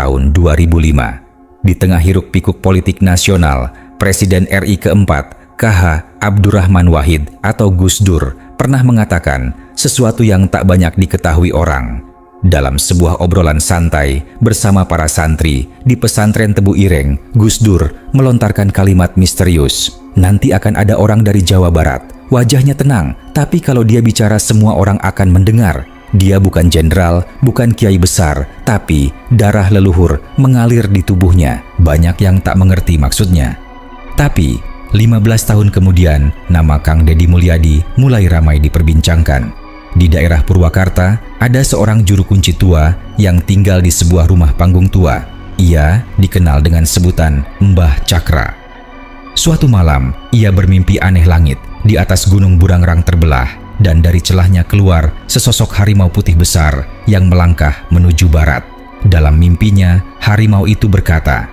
tahun 2005. Di tengah hiruk-pikuk politik nasional, Presiden RI keempat, KH Abdurrahman Wahid atau Gus Dur, pernah mengatakan sesuatu yang tak banyak diketahui orang. Dalam sebuah obrolan santai bersama para santri di pesantren Tebu Ireng, Gus Dur melontarkan kalimat misterius. Nanti akan ada orang dari Jawa Barat, wajahnya tenang, tapi kalau dia bicara semua orang akan mendengar. Dia bukan jenderal, bukan kiai besar, tapi darah leluhur mengalir di tubuhnya. Banyak yang tak mengerti maksudnya. Tapi 15 tahun kemudian, nama Kang Deddy Mulyadi mulai ramai diperbincangkan. Di daerah Purwakarta, ada seorang juru kunci tua yang tinggal di sebuah rumah panggung tua. Ia dikenal dengan sebutan Mbah Cakra. Suatu malam, ia bermimpi aneh langit di atas gunung Burangrang terbelah. Dan dari celahnya keluar sesosok harimau putih besar yang melangkah menuju barat. Dalam mimpinya, harimau itu berkata,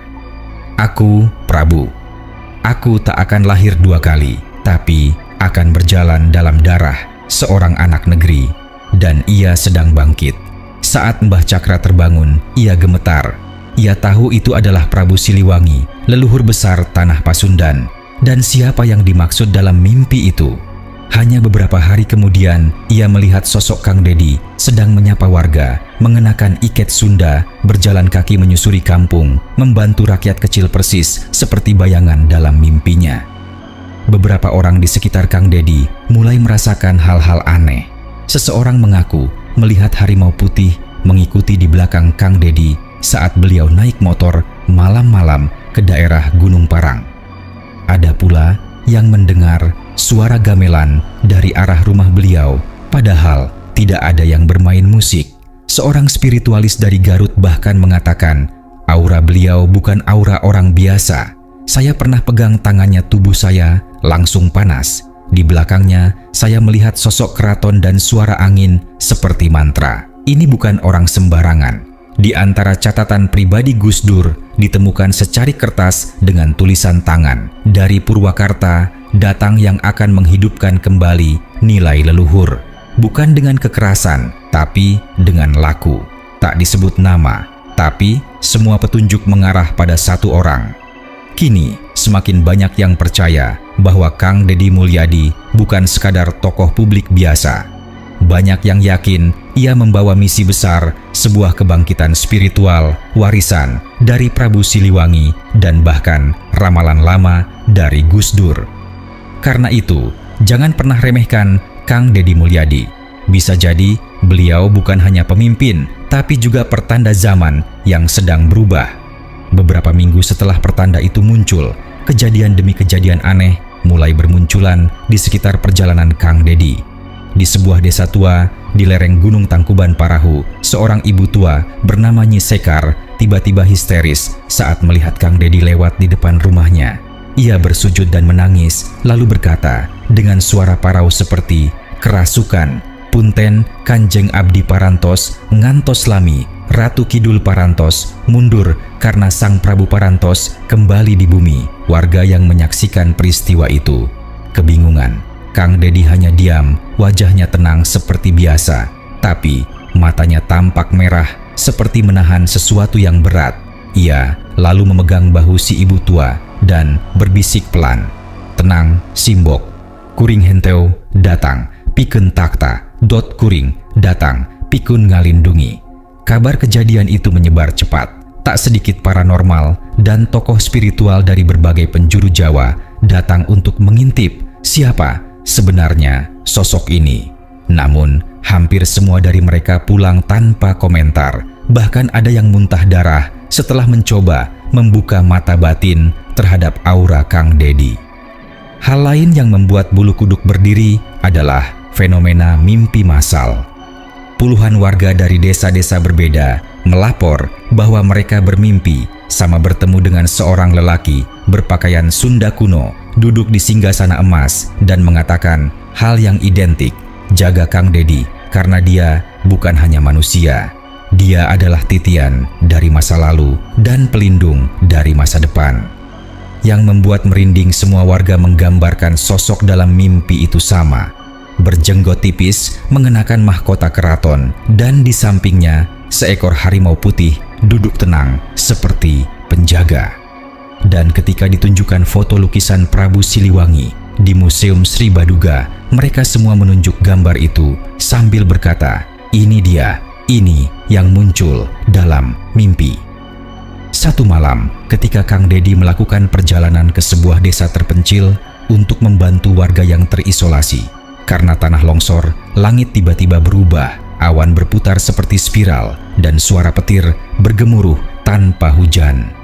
"Aku, Prabu, aku tak akan lahir dua kali, tapi akan berjalan dalam darah seorang anak negeri." Dan ia sedang bangkit. Saat Mbah Cakra terbangun, ia gemetar. Ia tahu itu adalah Prabu Siliwangi, leluhur besar tanah Pasundan. Dan siapa yang dimaksud dalam mimpi itu? Hanya beberapa hari kemudian, ia melihat sosok Kang Deddy sedang menyapa warga, mengenakan iket Sunda, berjalan kaki menyusuri kampung, membantu rakyat kecil persis seperti bayangan dalam mimpinya. Beberapa orang di sekitar Kang Deddy mulai merasakan hal-hal aneh. Seseorang mengaku melihat harimau putih mengikuti di belakang Kang Deddy saat beliau naik motor malam-malam ke daerah Gunung Parang. Ada pula yang mendengar suara gamelan dari arah rumah beliau, padahal tidak ada yang bermain musik. Seorang spiritualis dari Garut bahkan mengatakan, aura beliau bukan aura orang biasa. Saya pernah pegang tangannya, tubuh saya langsung panas. Di belakangnya, saya melihat sosok keraton dan suara angin seperti mantra. Ini bukan orang sembarangan. Di antara catatan pribadi Gus Dur ditemukan secari kertas dengan tulisan tangan, "Dari Purwakarta datang yang akan menghidupkan kembali nilai leluhur." Bukan dengan kekerasan, tapi dengan laku. Tak disebut nama, tapi semua petunjuk mengarah pada satu orang. Kini, semakin banyak yang percaya bahwa Kang Deddy Mulyadi bukan sekadar tokoh publik biasa. Banyak yang yakin ia membawa misi besar, sebuah kebangkitan spiritual, warisan dari Prabu Siliwangi, dan bahkan ramalan lama dari Gus Dur. Karena itu, jangan pernah remehkan Kang Deddy Mulyadi. Bisa jadi beliau bukan hanya pemimpin, tapi juga pertanda zaman yang sedang berubah. Beberapa minggu setelah pertanda itu muncul, kejadian demi kejadian aneh mulai bermunculan di sekitar perjalanan Kang Deddy. Di sebuah desa tua di lereng Gunung Tangkuban Parahu, seorang ibu tua bernama Nyi Sekar tiba-tiba histeris saat melihat Kang Deddy lewat di depan rumahnya. Ia bersujud dan menangis, lalu berkata dengan suara parau seperti, "Kerasukan, punten Kanjeng Abdi Parantos, ngantos lami, Ratu Kidul Parantos, mundur karena Sang Prabu Parantos kembali di bumi." Warga yang menyaksikan peristiwa itu kebingungan. Kang Deddy hanya diam, wajahnya tenang seperti biasa, tapi matanya tampak merah seperti menahan sesuatu yang berat. Ia lalu memegang bahu si ibu tua dan berbisik pelan, "Tenang, Simbok. Kuring henteu datang, pikeun takta, dot kuring datang, pikun ngalindungi." Kabar kejadian itu menyebar cepat. Tak sedikit paranormal dan tokoh spiritual dari berbagai penjuru Jawa datang untuk mengintip siapa sebenarnya sosok ini. Namun, hampir semua dari mereka pulang tanpa komentar. Bahkan ada yang muntah darah setelah mencoba membuka mata batin terhadap aura Kang Deddy. Hal lain yang membuat bulu kuduk berdiri adalah fenomena mimpi massal. Puluhan warga dari desa-desa berbeda melapor bahwa mereka bermimpi sama bertemu dengan seorang lelaki berpakaian Sunda kuno, duduk di singgasana emas dan mengatakan hal yang identik, "Jaga Kang Deddy karena dia bukan hanya manusia. Dia adalah titian dari masa lalu dan pelindung dari masa depan." Yang membuat merinding semua warga menggambarkan sosok dalam mimpi itu sama. Berjenggot tipis, mengenakan mahkota keraton, dan di sampingnya seekor harimau putih duduk tenang seperti penjaga. Dan ketika ditunjukkan foto lukisan Prabu Siliwangi di Museum Sri Baduga, mereka semua menunjuk gambar itu sambil berkata, "Ini dia, ini yang muncul dalam mimpi." Satu malam, ketika Kang Dedi melakukan perjalanan ke sebuah desa terpencil untuk membantu warga yang terisolasi, karena tanah longsor, langit tiba-tiba berubah, awan berputar seperti spiral, dan suara petir bergemuruh tanpa hujan.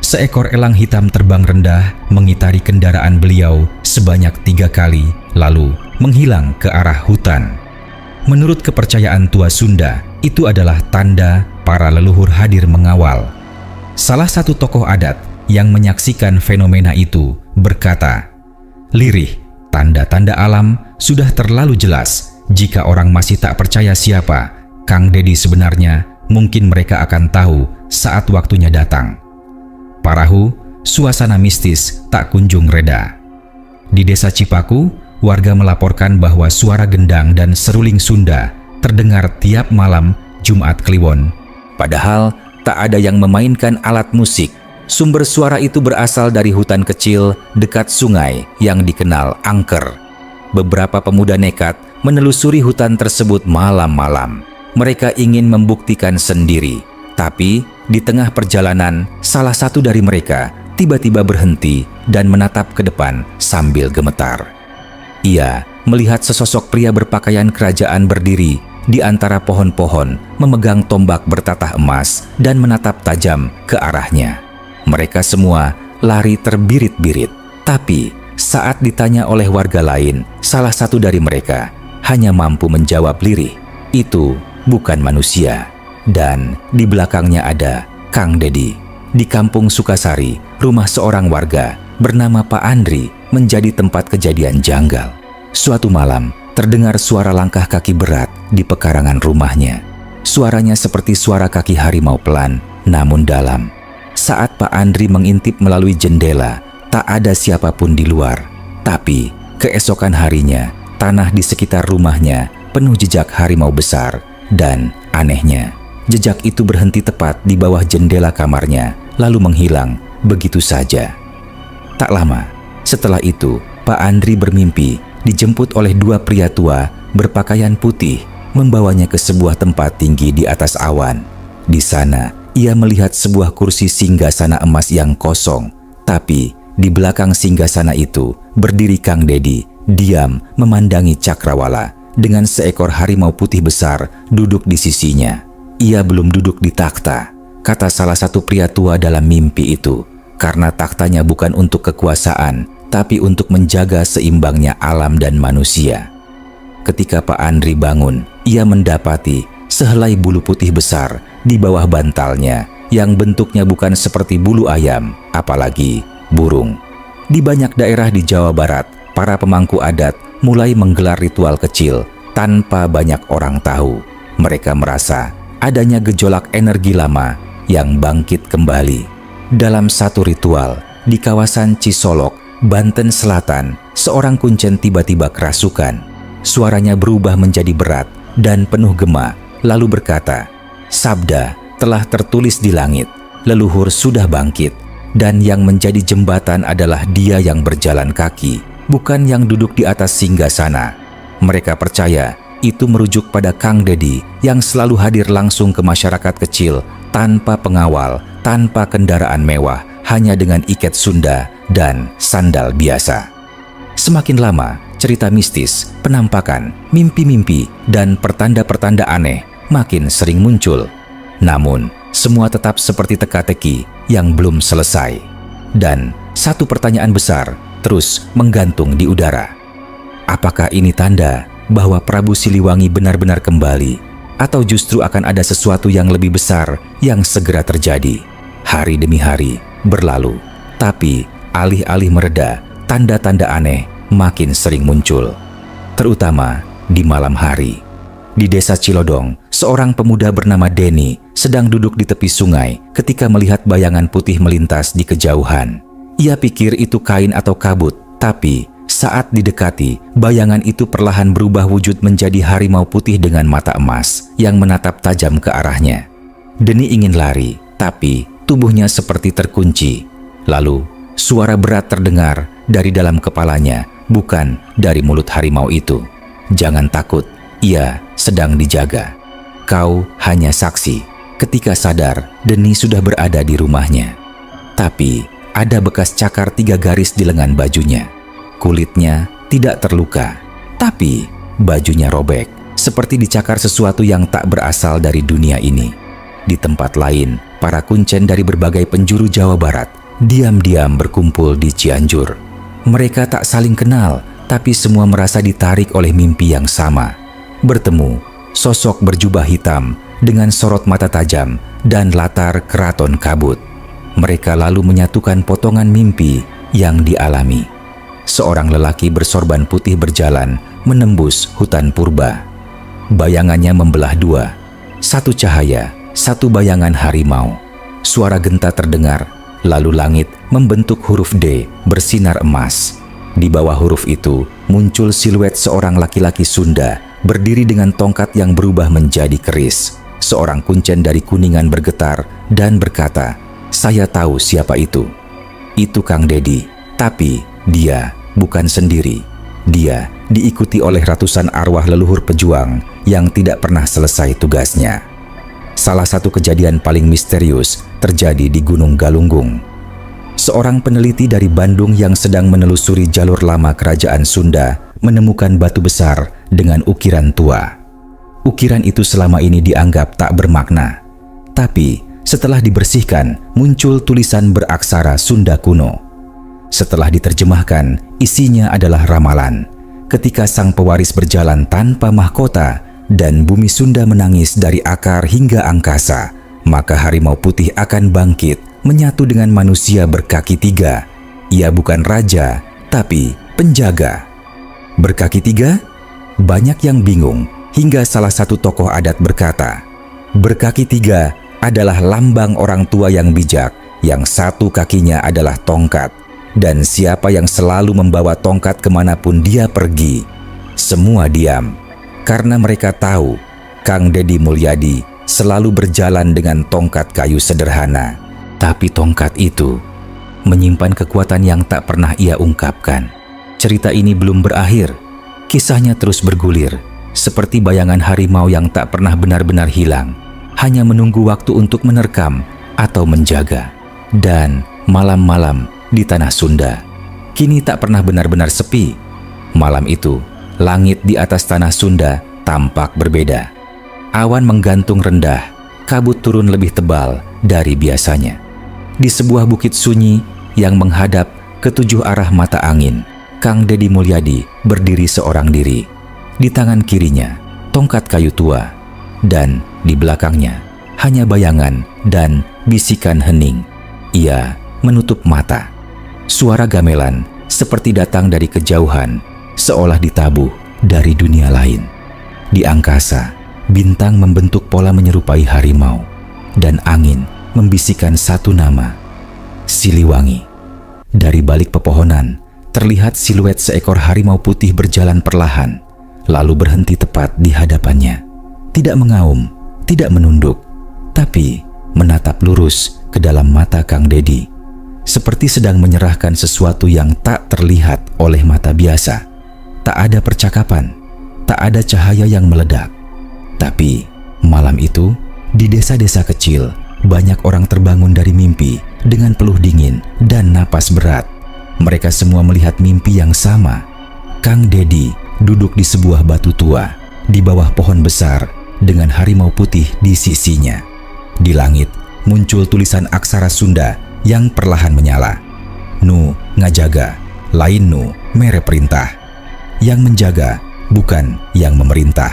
Seekor elang hitam terbang rendah mengitari kendaraan beliau sebanyak 3 kali, lalu menghilang ke arah hutan. Menurut kepercayaan tua Sunda, itu adalah tanda para leluhur hadir mengawal. Salah satu tokoh adat yang menyaksikan fenomena itu berkata, "Lirih, tanda-tanda alam sudah terlalu jelas. Jika orang masih tak percaya siapa Kang Dedi sebenarnya, mungkin mereka akan tahu saat waktunya datang." Parahu, suasana mistis tak kunjung reda. Di desa Cipaku, warga melaporkan bahwa suara gendang dan seruling Sunda terdengar tiap malam Jumat Kliwon. Padahal tak ada yang memainkan alat musik. Sumber suara itu berasal dari hutan kecil dekat sungai yang dikenal angker. Beberapa pemuda nekat menelusuri hutan tersebut malam-malam. Mereka ingin membuktikan sendiri. Tapi di tengah perjalanan, salah satu dari mereka tiba-tiba berhenti dan menatap ke depan sambil gemetar. Ia melihat sesosok pria berpakaian kerajaan berdiri di antara pohon-pohon, memegang tombak bertatah emas dan menatap tajam ke arahnya. Mereka semua lari terbirit-birit, tapi saat ditanya oleh warga lain, salah satu dari mereka hanya mampu menjawab lirih, "Itu bukan manusia." Dan di belakangnya ada Kang Dedi. Di kampung Sukasari, rumah seorang warga bernama Pak Andri menjadi tempat kejadian janggal. Suatu malam, terdengar suara langkah kaki berat di pekarangan rumahnya. Suaranya seperti suara kaki harimau pelan, namun dalam. Saat Pak Andri mengintip melalui jendela, tak ada siapapun di luar. Tapi, keesokan harinya, tanah di sekitar rumahnya penuh jejak harimau besar. Dan anehnya, jejak itu berhenti tepat di bawah jendela kamarnya, lalu menghilang begitu saja. Tak lama setelah itu, Pak Andri bermimpi dijemput oleh 2 pria tua berpakaian putih, membawanya ke sebuah tempat tinggi di atas awan. Di sana, ia melihat sebuah kursi singgasana emas yang kosong, tapi di belakang singgasana itu berdiri Kang Dedi, diam memandangi cakrawala dengan seekor harimau putih besar duduk di sisinya. "Ia belum duduk di takhta," kata salah satu pria tua dalam mimpi itu, "karena takhtanya bukan untuk kekuasaan, tapi untuk menjaga seimbangnya alam dan manusia." Ketika Pak Andri bangun, ia mendapati sehelai bulu putih besar di bawah bantalnya yang bentuknya bukan seperti bulu ayam, apalagi burung. Di banyak daerah di Jawa Barat, para pemangku adat mulai menggelar ritual kecil tanpa banyak orang tahu. Mereka merasa adanya gejolak energi lama yang bangkit kembali. Dalam satu ritual di kawasan Cisolok, Banten Selatan, seorang kuncen tiba-tiba kerasukan. Suaranya berubah menjadi berat dan penuh gema, lalu berkata, "Sabda telah tertulis di langit, leluhur sudah bangkit, dan yang menjadi jembatan adalah dia yang berjalan kaki, bukan yang duduk di atas singgasana." Mereka percaya itu merujuk pada Kang Dedi yang selalu hadir langsung ke masyarakat kecil tanpa pengawal, tanpa kendaraan mewah, hanya dengan iket Sunda dan sandal biasa. Semakin lama, cerita mistis, penampakan, mimpi-mimpi, dan pertanda-pertanda aneh makin sering muncul. Namun, semua tetap seperti teka-teki yang belum selesai. Dan satu pertanyaan besar terus menggantung di udara. Apakah ini tanda bahwa Prabu Siliwangi benar-benar kembali, atau justru akan ada sesuatu yang lebih besar yang segera terjadi? Hari demi hari berlalu, tapi alih-alih mereda, tanda-tanda aneh makin sering muncul, terutama di malam hari. Di desa Cilodong, seorang pemuda bernama Denny sedang duduk di tepi sungai ketika melihat bayangan putih melintas di kejauhan. Ia pikir itu kain atau kabut, tapi saat didekati, bayangan itu perlahan berubah wujud menjadi harimau putih dengan mata emas yang menatap tajam ke arahnya. Deni ingin lari, tapi tubuhnya seperti terkunci. Lalu, suara berat terdengar dari dalam kepalanya, bukan dari mulut harimau itu. "Jangan takut, ia sedang dijaga. Kau hanya saksi." Ketika sadar, Deni sudah berada di rumahnya. Tapi, ada bekas cakar 3 garis di lengan bajunya. Kulitnya tidak terluka, tapi bajunya robek, seperti dicakar sesuatu yang tak berasal dari dunia ini. Di tempat lain, para kuncen dari berbagai penjuru Jawa Barat diam-diam berkumpul di Cianjur. Mereka tak saling kenal, tapi semua merasa ditarik oleh mimpi yang sama. Bertemu, sosok berjubah hitam dengan sorot mata tajam dan latar keraton kabut. Mereka lalu menyatukan potongan mimpi yang dialami. Seorang lelaki bersorban putih berjalan menembus hutan purba. Bayangannya membelah 2, 1 cahaya, 1 bayangan harimau. Suara genta terdengar, lalu langit membentuk huruf D bersinar emas. Di bawah huruf itu muncul siluet seorang laki-laki Sunda berdiri dengan tongkat yang berubah menjadi keris. Seorang kuncen dari Kuningan bergetar dan berkata, "Saya tahu siapa itu. Itu Kang Dedi, tapi dia bukan sendiri. Dia diikuti oleh ratusan arwah leluhur pejuang yang tidak pernah selesai tugasnya." Salah satu kejadian paling misterius terjadi di Gunung Galunggung. Seorang peneliti dari Bandung yang sedang menelusuri jalur lama kerajaan Sunda menemukan batu besar dengan ukiran tua. Ukiran itu selama ini dianggap tak bermakna. Tapi setelah dibersihkan, muncul tulisan beraksara Sunda kuno. Setelah diterjemahkan, isinya adalah ramalan. Ketika sang pewaris berjalan tanpa mahkota dan bumi Sunda menangis dari akar hingga angkasa, maka harimau putih akan bangkit menyatu dengan manusia berkaki 3. Ia bukan raja, tapi penjaga. Berkaki 3? Banyak yang bingung, hingga salah satu tokoh adat berkata, "Berkaki 3 adalah lambang orang tua yang bijak, yang 1 kakinya adalah tongkat, dan siapa yang selalu membawa tongkat kemanapun dia pergi." Semua diam, karena mereka tahu Kang Dedi Mulyadi selalu berjalan dengan tongkat kayu sederhana. Tapi tongkat itu menyimpan kekuatan yang tak pernah ia ungkapkan. Cerita ini belum berakhir. Kisahnya terus bergulir, seperti bayangan harimau yang tak pernah benar-benar hilang, hanya menunggu waktu untuk menerkam atau menjaga. Dan malam-malam di tanah Sunda kini tak pernah benar-benar sepi. Malam itu, langit di atas tanah Sunda tampak berbeda. Awan menggantung rendah, kabut turun lebih tebal dari biasanya. Di sebuah bukit sunyi yang menghadap ke 7 arah mata angin, Kang Dedi Mulyadi berdiri seorang diri. Di tangan kirinya, tongkat kayu tua, dan di belakangnya hanya bayangan dan bisikan hening. Ia menutup mata. Suara gamelan seperti datang dari kejauhan, seolah ditabuh dari dunia lain. Di angkasa, bintang membentuk pola menyerupai harimau, dan angin membisikkan 1 nama, Siliwangi. Dari balik pepohonan, terlihat siluet seekor harimau putih berjalan perlahan, lalu berhenti tepat di hadapannya. Tidak mengaum, tidak menunduk, tapi menatap lurus ke dalam mata Kang Dedi, seperti sedang menyerahkan sesuatu yang tak terlihat oleh mata biasa. Tak ada percakapan, tak ada cahaya yang meledak. Tapi malam itu, di desa-desa kecil, banyak orang terbangun dari mimpi dengan peluh dingin dan napas berat. Mereka semua melihat mimpi yang sama. Kang Dedi duduk di sebuah batu tua di bawah pohon besar dengan harimau putih di sisinya. Di langit muncul tulisan aksara Sunda yang perlahan menyala. "Nu ngajaga, lain nu mere perintah." Yang menjaga bukan yang memerintah.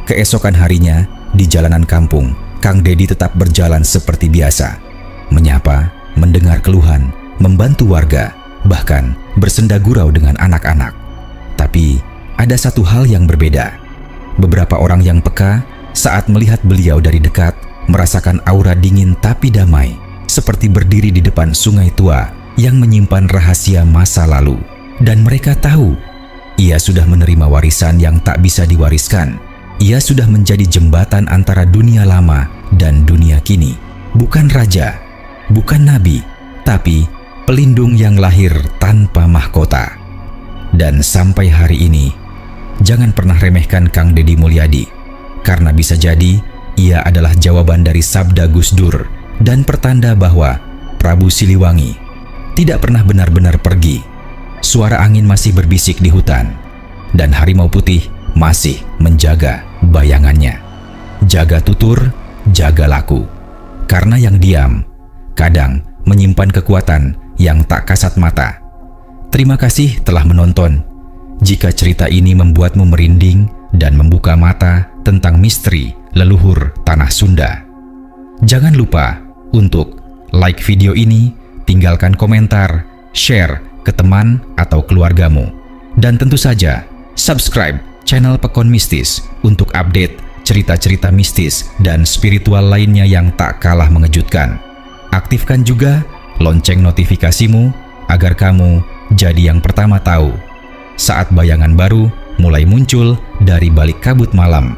Keesokan harinya, di jalanan kampung, Kang Dedi tetap berjalan seperti biasa. Menyapa, mendengar keluhan, membantu warga, bahkan bersenda gurau dengan anak-anak. Tapi ada satu hal yang berbeda. Beberapa orang yang peka saat melihat beliau dari dekat merasakan aura dingin tapi damai, seperti berdiri di depan sungai tua yang menyimpan rahasia masa lalu. Dan mereka tahu ia sudah menerima warisan yang tak bisa diwariskan. Ia sudah menjadi jembatan antara dunia lama dan dunia kini. Bukan raja, bukan nabi, tapi pelindung yang lahir tanpa mahkota. Dan sampai hari ini, jangan pernah remehkan Kang Deddy Mulyadi, karena bisa jadi ia adalah jawaban dari sabda Gus Dur dan pertanda bahwa Prabu Siliwangi tidak pernah benar-benar pergi. Suara angin masih berbisik di hutan, dan harimau putih masih menjaga bayangannya. Jaga tutur, jaga laku. Karena yang diam kadang menyimpan kekuatan yang tak kasat mata. Terima kasih telah menonton. Jika cerita ini membuatmu merinding dan membuka mata tentang misteri leluhur tanah Sunda, jangan lupa untuk like video ini, tinggalkan komentar, share ke teman atau keluargamu, dan tentu saja subscribe channel Pekon Mistis untuk update cerita-cerita mistis dan spiritual lainnya yang tak kalah mengejutkan. Aktifkan juga lonceng notifikasimu agar kamu jadi yang pertama tahu saat bayangan baru mulai muncul dari balik kabut malam.